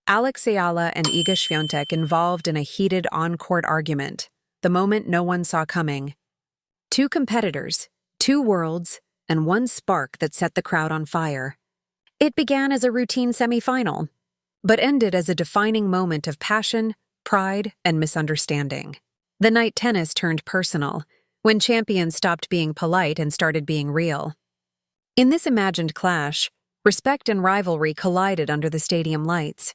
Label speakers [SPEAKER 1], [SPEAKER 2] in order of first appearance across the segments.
[SPEAKER 1] Alex Eala and Iga Świątek involved in a heated on-court argument, the moment no one saw coming. Two competitors, two worlds, and one spark that set the crowd on fire. It began as a routine semifinal, but ended as a defining moment of passion, pride, and misunderstanding. The night tennis turned personal, when champions stopped being polite and started being real. In this imagined clash, respect and rivalry collided under the stadium lights.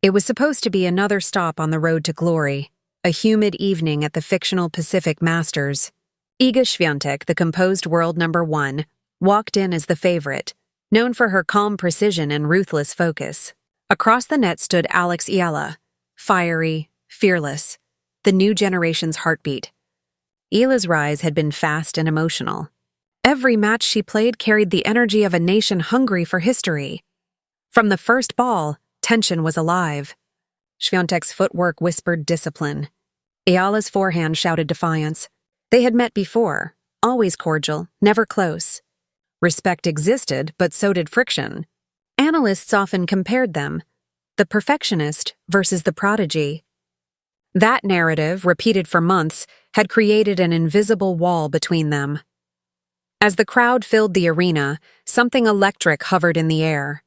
[SPEAKER 1] It was supposed to be another stop on the road to glory, a humid evening at the fictional Pacific Masters. Iga Świątek, the composed world number 1, walked in as the favorite, known for her calm precision and ruthless focus. Across the net stood Alex Eala, fiery, fearless, the new generation's heartbeat. Eala's rise had been fast and emotional. Every match she played carried the energy of a nation hungry for history. From the first ball, tension was alive. Świątek's footwork whispered discipline. Eala's forehand shouted defiance. They had met before, always cordial, never close. Respect existed, but so did friction. Analysts often compared them, the perfectionist versus the prodigy. That narrative, repeated for months, had created an invisible wall between them. As the crowd filled the arena, something electric hovered in the air.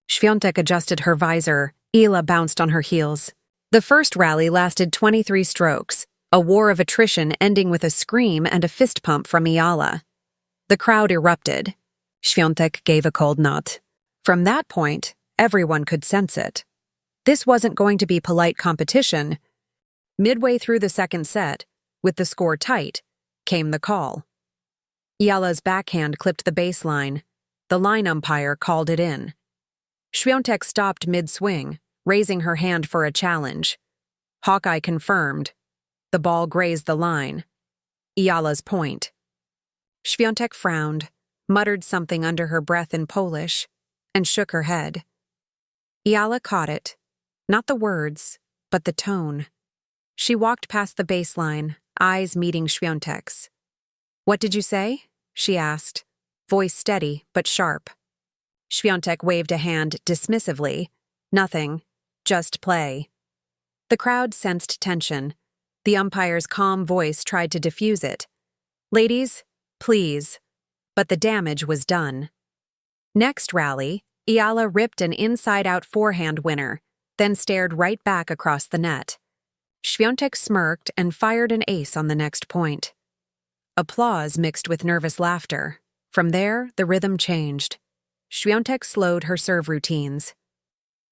[SPEAKER 1] Świątek adjusted her visor. Eala bounced on her heels. The first rally lasted 23 strokes, a war of attrition ending with a scream and a fist pump from Eala. The crowd erupted. Świątek gave a cold nod. From that point, everyone could sense it. This wasn't going to be polite competition. Midway through the second set, with the score tight, came the call. Eala's backhand clipped the baseline. The line umpire called it in. Świątek stopped mid-swing, raising her hand for a challenge. Hawkeye confirmed. The ball grazed the line. Eala's point. Świątek frowned, muttered something under her breath in Polish, and shook her head. Eala caught it, not the words, but the tone. She walked past the baseline, eyes meeting Świątek's. "What did you say?" she asked, voice steady but sharp. Świątek waved a hand dismissively. "Nothing. Just play." The crowd sensed tension. The umpire's calm voice tried to diffuse it. "Ladies, please." But the damage was done. Next rally, Eala ripped an inside-out forehand winner, then stared right back across the net. Świątek smirked and fired an ace on the next point. Applause mixed with nervous laughter. From there, the rhythm changed. Świątek slowed her serve routines.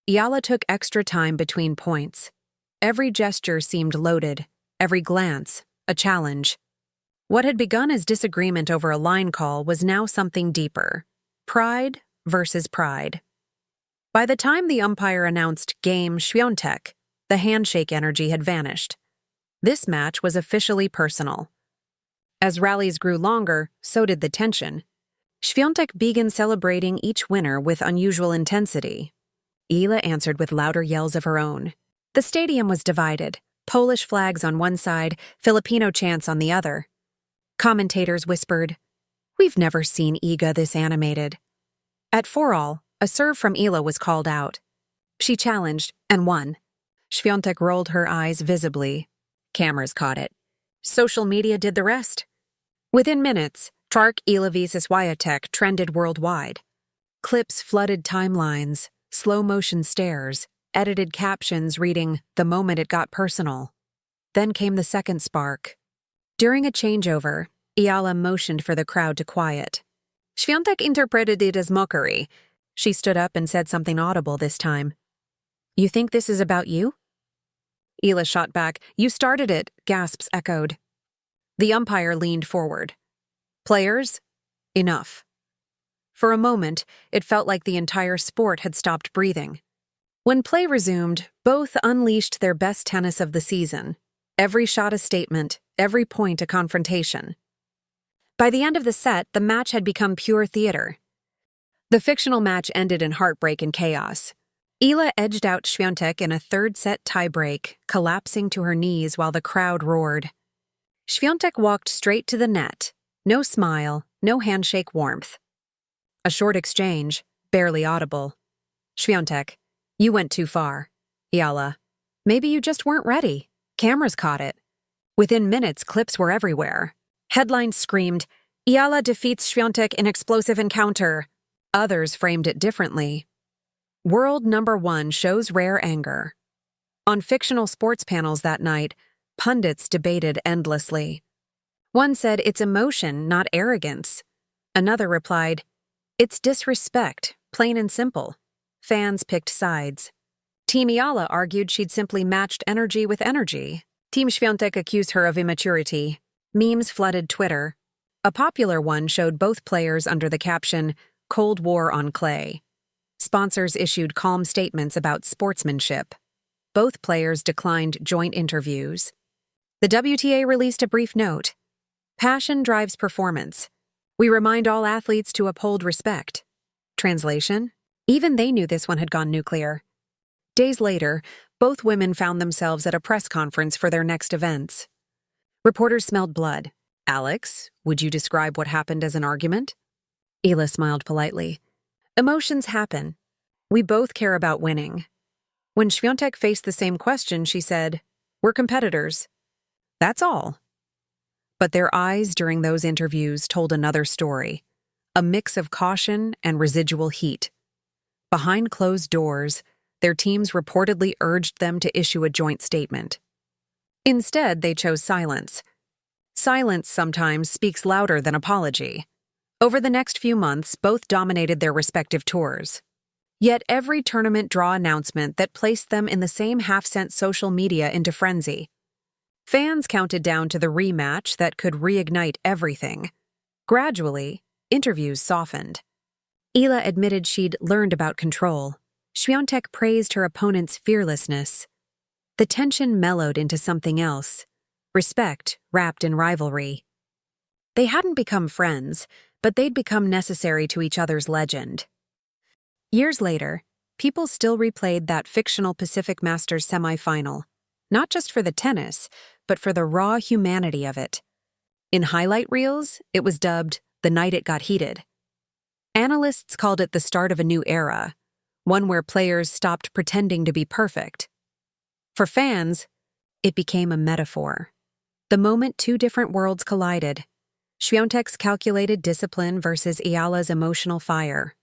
[SPEAKER 1] Eala took extra time between points. Every gesture seemed loaded, every glance a challenge. What had begun as disagreement over a line call was now something deeper. Pride versus pride. By the time the umpire announced Game Świątek, the handshake energy had vanished. This match was officially personal. As rallies grew longer, so did the tension. Świątek began celebrating each winner with unusual intensity. Eala answered with louder yells of her own. The stadium was divided, Polish flags on one side, Filipino chants on the other. Commentators whispered, "We've never seen Iga this animated." At 4-all, a serve from Eala was called out. She challenged and won. Świątek rolled her eyes visibly. Cameras caught it. Social media did the rest. Within minutes, Eala vs. Świątek trended worldwide. Clips flooded timelines, slow-motion stares, edited captions reading, "The moment it got personal." Then came the second spark. During a changeover, Eala motioned for the crowd to quiet. Świątek interpreted it as mockery. She stood up and said something audible this time. "You think this is about you?" Eala shot back. "You started it," gasps echoed. The umpire leaned forward. "Players, enough." For a moment, it felt like the entire sport had stopped breathing. When play resumed, both unleashed their best tennis of the season. Every shot a statement, every point a confrontation. By the end of the set, the match had become pure theater. The fictional match ended in heartbreak and chaos. Eala edged out Świątek in a third-set tiebreak, collapsing to her knees while the crowd roared. Świątek walked straight to the net. No smile, no handshake warmth. A short exchange, barely audible. "Świątek, You went too far. Eala. Maybe you just weren't ready. Cameras caught it. Within minutes, clips were everywhere. Headlines screamed, Eala defeats Świątek in explosive encounter. Others framed it differently. World #1 shows rare anger. On fictional sports panels that night, pundits debated endlessly. One said it's emotion, not arrogance. Another replied, it's disrespect, plain and simple. Fans picked sides. Team Eala argued she'd simply matched energy with energy. Team Świątek accused her of immaturity. Memes flooded Twitter. A popular one showed both players under the caption, Cold War on Clay. Sponsors issued calm statements about sportsmanship. Both players declined joint interviews. The WTA released a brief note. Passion drives performance. We remind all athletes to uphold respect. Translation? Even they knew this one had gone nuclear. Days later, both women found themselves at a press conference for their next events. Reporters smelled blood. Alex, would you describe what happened as an argument? Eala smiled politely. Emotions happen. We both care about winning. When Świątek faced the same question, she said, we're competitors. That's all. But their eyes during those interviews told another story, a mix of caution and residual heat. Behind closed doors, their teams reportedly urged them to issue a joint statement. Instead, they chose silence. Silence sometimes speaks louder than apology. Over the next few months, both dominated their respective tours. Yet every tournament draw announcement that placed them in the same half sent social media into frenzy. Fans counted down to the rematch that could reignite everything. Gradually, interviews softened. Eala admitted she'd learned about control. Świątek praised her opponent's fearlessness. The tension mellowed into something else, respect wrapped in rivalry. They hadn't become friends, but they'd become necessary to each other's legend. Years later, people still replayed that fictional Pacific Masters semifinal, not just for the tennis, but for the raw humanity of it. In highlight reels, it was dubbed the night it got heated. Analysts called it the start of a new era, one where players stopped pretending to be perfect. For fans, it became a metaphor. The moment two different worlds collided, Świątek's calculated discipline versus Eala's emotional fire.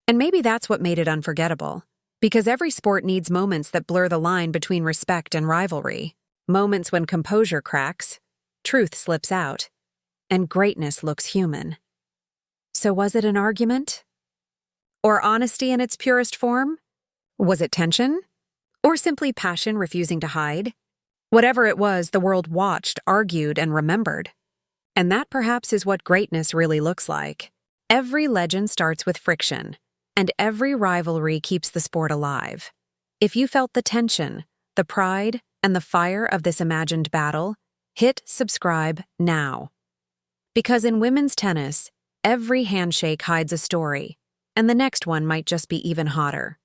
[SPEAKER 1] And maybe that's what made it unforgettable, because every sport needs moments that blur the line between respect and rivalry, moments when composure cracks, truth slips out, and greatness looks human. So was it an argument? Or honesty in its purest form? Was it tension? Or simply passion refusing to hide? Whatever it was, the world watched, argued, and remembered. And that perhaps is what greatness really looks like. Every legend starts with friction, and every rivalry keeps the sport alive. If you felt the tension, the pride, and the fire of this imagined battle, hit subscribe now. Because in women's tennis, every handshake hides a story, and the next one might just be even hotter.